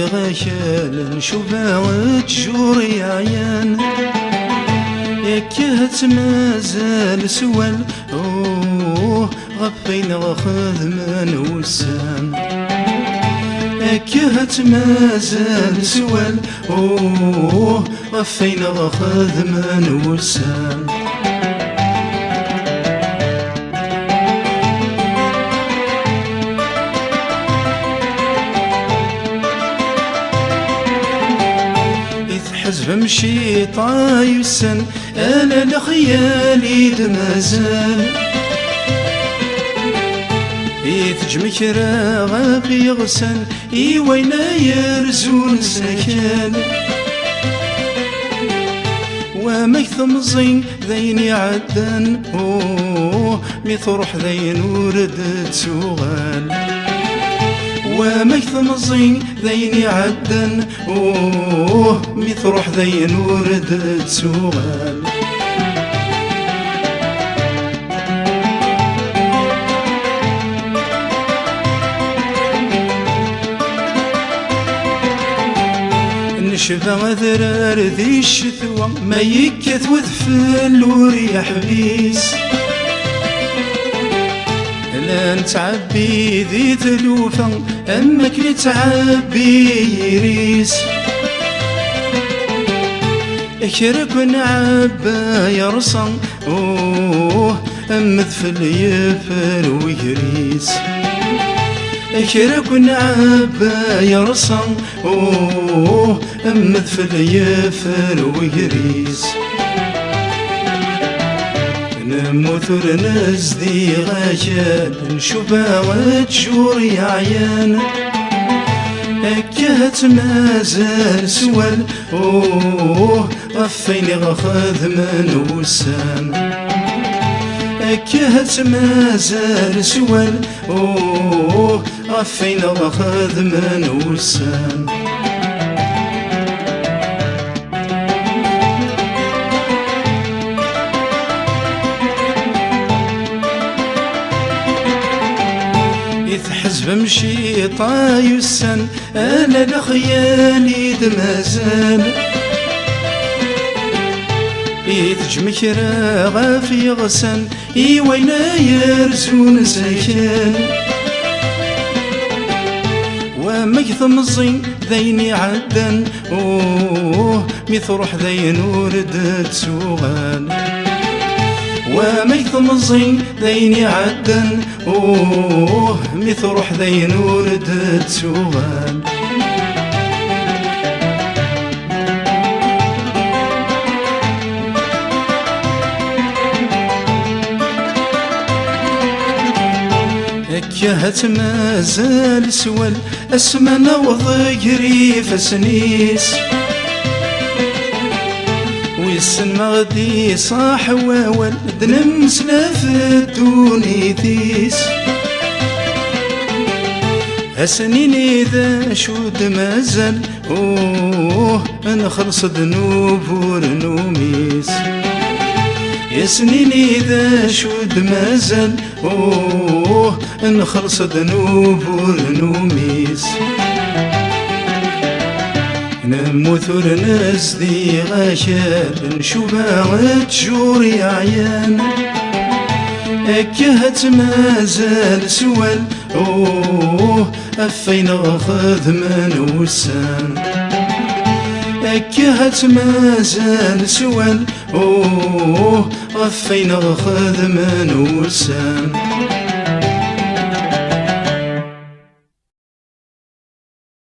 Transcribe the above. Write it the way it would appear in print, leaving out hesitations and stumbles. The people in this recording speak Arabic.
غاكل نشوفها تجوري عيان يكهت مازال سوال غفين غاخذ من وسام يكهت مازال سوال غفين غاخذ من وسام حزب مشي طايسن انا لخيالي دمازال يتجمك راغا في غسن وينا يرزون سكان ومكثم زين ذين عدن ميثروح ذين ورد تسوغال ومكثم زين ذين عدن ميثروح ذين ورد تسوغال نشفى ذرار ذي الشتوى ما يكث وذفل وريح بيس لا نتعبي ذي ثلوفا أمك نتعبي يريس اكرك ونعبا يرصن أمثفل يفر ويريس اكرك ونعبا يرصن أمثفل يفر ويريس نموثر نزدي غايان نشوفها وتجوري عيان اكهت مازال سوال غفيني غاخذ من وسام اكهت مازال سوال غفيني غاخذ من وسام حزب مشي طايسن انا لخيالي دمازال يتجمك راغا في غسن وينا يرزون سكان ومكثم الزين ذين عدن ميثروح ذين ورد تسوغال وميثم الزين ذين عدن ميثروح ذين ورد تسوغال اكهت مازال سوال اسمنا وضيري فسنيس ويسن مغدي صاح وول دنمسنا في الدونيتيس هسنين إذا شود مازال نخلص ذنوب ورنوميس يا سنين إذا شود مازال نخلص ذنوب ورنوميس نموثر نزدي غاشال نشوفها وتجوري عيان اكهت مازال سوال أفين غاخذ من وسام اكهت مازال سوال أفين غاخذ من وسام